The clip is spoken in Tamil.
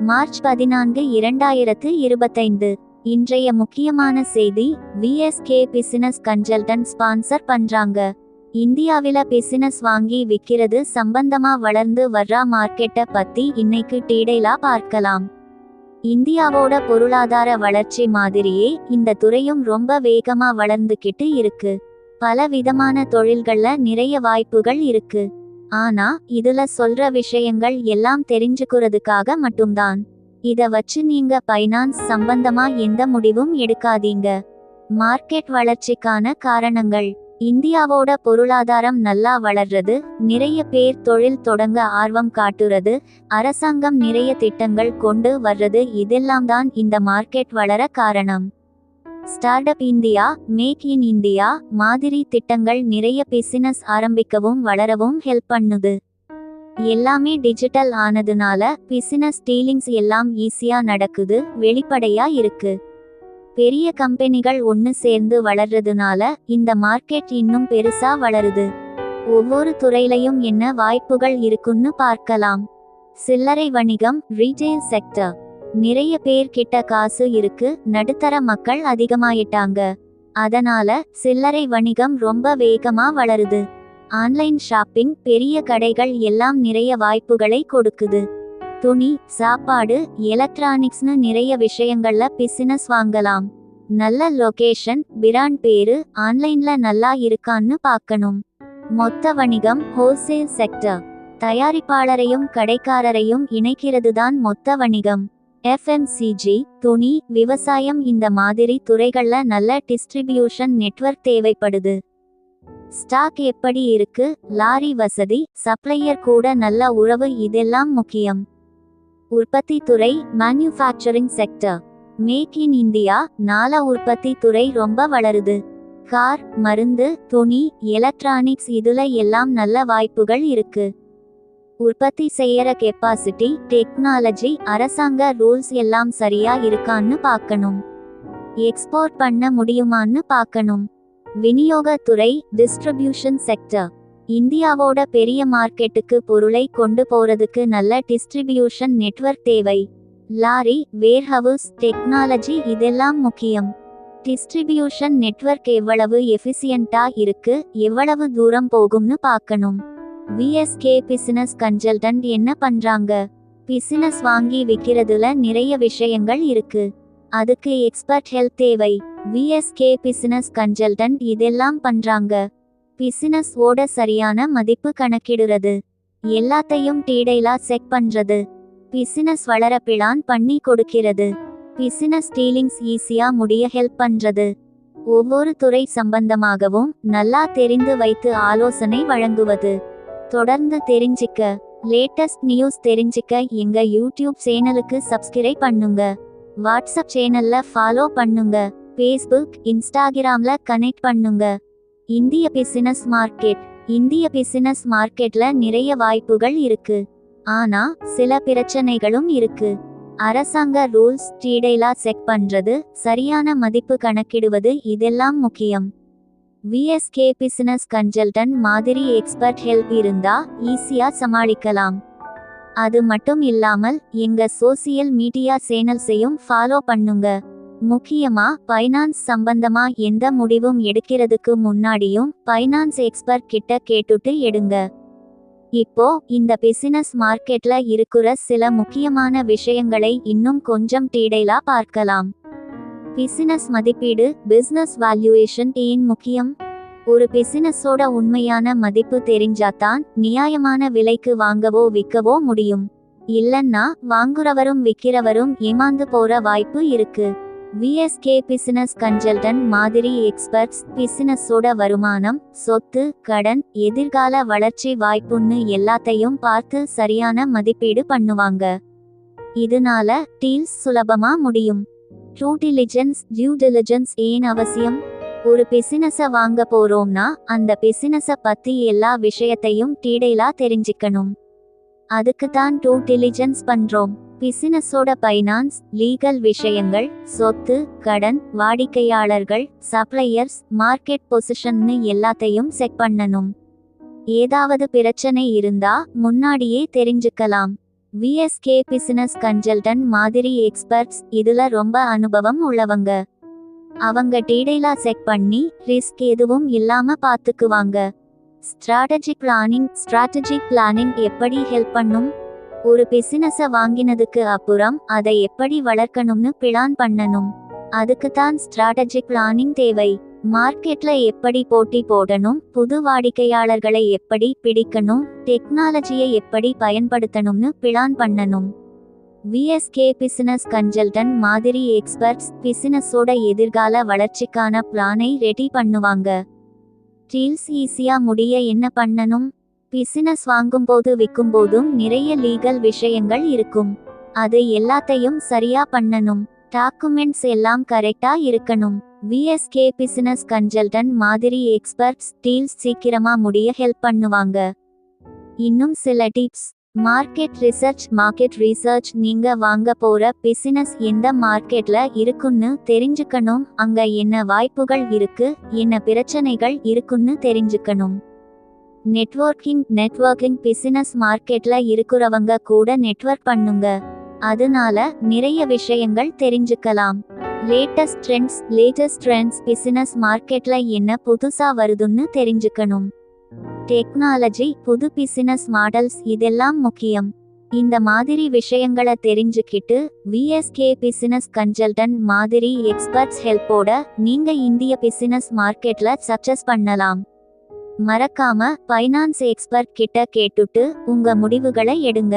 மார்ச் 14, 2025. இன்றைய முக்கியமான செய்தி. விஎஸ்கே பிசினஸ் கன்சல்டன்ட் ஸ்பான்சர் பண்றாங்க. இந்தியாவில பிசினஸ் வாங்கி விக்கிறது சம்பந்தமா வளர்ந்து வர்ற மார்க்கெட்டை பத்தி இன்னைக்கு டீடைலா பார்க்கலாம். இந்தியாவோட பொருளாதார வளர்ச்சி மாதிரியே இந்த துறையும் ரொம்ப வேகமா வளர்ந்துக்கிட்டு இருக்கு. பல விதமான தொழில்கள்ல நிறைய வாய்ப்புகள் இருக்கு. ஆனா இதுல சொல்ற விஷயங்கள் எல்லாம் தெரிஞ்சுக்கிறதுக்காக மட்டும்தான். இத வச்சு நீங்க பைனான்ஸ் சம்பந்தமா எந்த முடிவும் எடுக்காதீங்க. மார்க்கெட் வளர்ச்சிக்கான காரணங்கள். இந்தியாவோட பொருளாதாரம் நல்லா வளர்றது, நிறைய பேர் தொழில் தொடங்க ஆர்வம் காட்டுறது, அரசாங்கம் நிறைய திட்டங்கள் கொண்டு வர்றது, இதெல்லாம் தான் இந்த மார்க்கெட் வளர காரணம். Start up India, make in India மாதிரி திட்டங்கள் நிறைய பிசினஸ் ஆரம்பிக்கவும் வளரவும் ஹெல்ப் பண்ணுது. எல்லாமே டிஜிட்டல் ஆனதுனால பிசினஸ் டீலிங்ஸ் எல்லாம் ஈஸியா நடக்குது, வெளிப்படையா இருக்கு. பெரிய கம்பெனிகள் ஒன்னு சேர்ந்து வளர்றதுனால இந்த மார்க்கெட் இன்னும் பெருசா வளருது. ஒவ்வொரு துறையிலையும் என்ன வாய்ப்புகள் இருக்குன்னு பார்க்கலாம். சில்லறை வணிகம், ரீட்டெயில் செக்டர். நிறைய பேர் கிட்ட காசு இருக்கு, நடுத்தர மக்கள் அதிகமாயிட்டாங்க. அதனால சில்லறை வணிகம் ரொம்ப வேகமா வளருது. ஆன்லைன் ஷாப்பிங், பெரிய கடைகள் எல்லாம் நிறைய வாய்ப்புகளை கொடுக்குது. துணி, சாப்பாடு, எலக்ட்ரானிக்ஸ்னு நிறைய விஷயங்கள்ல பிசினஸ் வாங்கலாம். நல்ல லொகேஷன், பிராண்ட் பேரு ஆன்லைன்ல நல்லா இருக்கான்னு பார்க்கணும். மொத்த வணிகம், ஹோல்சேல் செக்டர். தயாரிப்பாளரையும் கடைக்காரரையும் இணைக்கிறதுதான் மொத்த வணிகம். எஃப்எம்சிஜி, துணி, விவசாயம் இந்த மாதிரி துறைகள்ல நல்ல டிஸ்ட்ரிபியூஷன் நெட்வொர்க் தேவைப்படுது. ஸ்டாக் எப்படி இருக்கு, லாரி வசதி, சப்ளையர் கூட நல்ல உறவு இதெல்லாம் முக்கியம். உற்பத்தி துறை, manufacturing sector. Make in India நால உற்பத்தி துறை ரொம்ப வளருது. கார், மருந்து, துணி, எலக்ட்ரானிக்ஸ் இதுல எல்லாம் நல்ல வாய்ப்புகள் இருக்கு. உற்பத்தி செய்யற கெப்பாசிட்டி, டெக்னாலஜி, அரசாங்க ரூல்ஸ் எல்லாம் சரியா இருக்கான்னு பார்க்கணும். எக்ஸ்போர்ட் பண்ண முடியுமான்னு பார்க்கணும். விநியோகத்துறை, டிஸ்ட்ரிபியூஷன் செக்டர். இந்தியாவோட பெரிய மார்க்கெட்டுக்கு பொருளை கொண்டு போறதுக்கு நல்ல டிஸ்ட்ரிபியூஷன் நெட்வொர்க் தேவை. லாரி, வேர்ஹவுஸ், டெக்னாலஜி இதெல்லாம் முக்கியம். டிஸ்ட்ரிபியூஷன் நெட்வொர்க் எவ்வளவு எஃபிசியன்ட்டா இருக்கு, எவ்வளவு தூரம் போகும்னு பார்க்கணும். விஎஸ்கே பிசினஸ் கன்சல்டன்ட் என்ன பண்றாங்க? பிசினஸ் வாங்கி விக்கிறதுல நிறைய விஷயங்கள் இருக்கு. அதுக்கு எக்ஸ்பர்ட் ஹெல்ப் தேவை. விஎஸ்கே பிசினஸ் கன்சல்டன்ட் இதெல்லாம் பண்றாங்க. பிசினஸ் ஓட சரியான மதிப்பு கணக்கிடுறது, எல்லாத்தையும் டீடைலா செக் பண்றது, பிசினஸ் வளர பிளான் பண்ணி கொடுக்கிறது, பிசினஸ் டீலிங்ஸ் ஈஸியா முடிய ஹெல்ப் பண்றது, ஒவ்வொரு துறை சம்பந்தமாகவும் நல்லா தெரிந்து வைத்து ஆலோசனை வழங்குவது. தொடர்ந்து தெரிஞ்சிக்க, லேட்டஸ்ட் நியூஸ் தெரிஞ்சிக்க எங்க யூடியூப் சேனலுக்கு சப்ஸ்கிரைப் பண்ணுங்க. வாட்ஸ்அப் சேனல்ல ஃபாலோ பண்ணுங்க. ஃபேஸ்புக், இன்ஸ்டாகிராம்ல கனெக்ட் பண்ணுங்க. இந்திய பிசினஸ் மார்க்கெட். இந்திய பிசினஸ் மார்க்கெட்ல நிறைய வாய்ப்புகள் இருக்கு. ஆனா சில பிரச்சனைகளும் இருக்கு. அரசாங்க ரூல்ஸ் டீடைலா செக் பண்றது, சரியான மதிப்பு கணக்கிடுவது இதெல்லாம் முக்கியம். விஎஸ்கே பிசினஸ் கன்சல்டன்ட் மாதிரி எக்ஸ்பர்ட் ஹெல்ப் இருந்தா ஈஸியா சமாளிக்கலாம். அது மட்டும் இல்லாமல் எங்க சோசியல் மீடியா சேனல்ஸையும் ஃபாலோ பண்ணுங்க. முக்கியமா பைனான்ஸ் சம்பந்தமா எந்த முடிவும் எடுக்கிறதுக்கு முன்னாடியும் பைனான்ஸ் எக்ஸ்பர்ட் கிட்ட கேட்டுட்டு எடுங்க. இப்போ இந்த பிசினஸ் மார்க்கெட்ல இருக்கிற சில முக்கியமான விஷயங்களை இன்னும் கொஞ்சம் டீடைலா பார்க்கலாம். பிசினஸ் மதிப்பீடு, பிசினஸ் வேல்யூவேஷன் ஏன் முக்கியம்? ஒரு பிசினஸோட உண்மையான மதிப்பு தெரிஞ்சாதான் நியாயமான விலைக்கு வாங்கவோ விற்கவோ முடியும். இல்லன்னா வாங்குறவரும் விற்கிறவரும் ஏமாந்து போற வாய்ப்பு இருக்கு. விஎஸ்கே பிசினஸ் கன்சல்டன்ட் மாதிரி எக்ஸ்பர்ட்ஸ் பிசினஸோட வருமானம், சொத்து, கடன், எதிர்கால வளர்ச்சி வாய்ப்புன்னு எல்லாத்தையும் பார்த்து சரியான மதிப்பீடு பண்ணுவாங்க. இதனால டீல்ஸ் சுலபமா முடியும். ட்ரூ டிலிஜென்ஸ், டியூ டிலிஜென்ஸ் ஏன் அவசியம்? ஒரு பிசினஸ வாங்க போறோம்னா அந்த பிசினஸ பத்தி எல்லா விஷயத்தையும் டீடைலா தெரிஞ்சுக்கணும். அதுக்கு தான் ட்ரூ டிலிஜென்ஸ் பண்றோம். பிசினஸோட பைனான்ஸ், லீகல் விஷயங்கள், சொத்து, கடன், வாடிக்கையாளர்கள், சப்ளையர்ஸ், மார்க்கெட் பொசிஷன்னு எல்லாத்தையும் செக் பண்ணணும். ஏதாவது பிரச்சனை இருந்தா முன்னாடியே தெரிஞ்சுக்கலாம். விஎஸ்கே பிசினஸ் கன்சல்டன்ட் மாதிரி எக்ஸ்பர்ட்ஸ் இதுல ரொம்ப அனுபவம் உள்ளவங்க. அவங்க டீடைலா செக் பண்ணி ரிஸ்க் எதுவும் இல்லாம பாத்துக்குவாங்க. ஸ்ட்ராட்டஜிக் பிளானிங் எப்படி ஹெல்ப் பண்ணும்? ஒரு பிசினஸ வாங்கினதுக்கு அப்புறம் அதை எப்படி வளர்க்கணும்னு பிளான் பண்ணணும். அதுக்கு தான் ஸ்ட்ராட்டஜிக் பிளானிங் தேவை. மார்க்கெட்ல எப்படி போட்டி போடணும், புது வாடிக்கையாளர்களை எப்படி பிடிக்கணும், டெக்னாலஜியை எப்படி பயன்படுத்தணும்னு பிளான் பண்ணணும். விஎஸ்கே பிசினஸ் கன்சல்டன்ட் மாதிரி எக்ஸ்பர்ட்ஸ் பிசினஸோட எதிர்கால வளர்ச்சிக்கான பிளானை ரெடி பண்ணுவாங்க. டீல்ஸ் ஈஸியா முடிய என்ன பண்ணணும்? பிசினஸ் வாங்கும்போது விற்கும்போதும் நிறைய லீகல் விஷயங்கள் இருக்கும். அது எல்லாத்தையும் சரியா பண்ணணும். டாக்குமெண்ட்ஸ் எல்லாம் கரெக்டா இருக்கணும். விஎஸ்கே பிசினஸ் கன்சல்டன்ட் மாதிரி எக்ஸ்பர்ட்ஸ் டீல்ஸ் சீக்கிரமா முடிய ஹெல்ப் பண்ணுவாங்க. இன்னும் சில டிப்ஸ். மார்க்கெட் ரிசர்ச் நீங்க வாங்க போற பிசினஸ் எந்த மார்க்கெட்ல இருக்குன்னு தெரிஞ்சுக்கணும். அங்க என்ன வாய்ப்புகள் இருக்கு, என்ன பிரச்சனைகள் இருக்குன்னு தெரிஞ்சுக்கணும். நெட்வொர்க்கிங் பிசினஸ் மார்க்கெட்ல இருக்கிறவங்க கூட நெட்வொர்க் பண்ணுங்க. அதனால நிறைய விஷயங்கள் தெரிஞ்சுக்கலாம். லேட்டஸ்ட் ட்ரெண்ட்ஸ் பிசினஸ் மார்க்கெட்ல என்ன புதுசா வருதுன்னு தெரிஞ்சுக்கணும். டெக்னாலஜி, புது பிசினஸ் மாடல்ஸ் இதெல்லாம் முக்கியம். இந்த மாதிரி விஷயங்களை தெரிஞ்சுக்கிட்டு விஎஸ்கே பிசினஸ் கன்சல்டன்ட் மாதிரி எக்ஸ்பர்ட்ஸ் ஹெல்ப்போட நீங்க இந்திய பிசினஸ் மார்க்கெட்ல சக்சஸ் பண்ணலாம். மறக்காம ஃபைனான்ஸ் எக்ஸ்பர்ட் கிட்ட கேட்டுட்டு உங்க முடிவுகளை எடுங்க.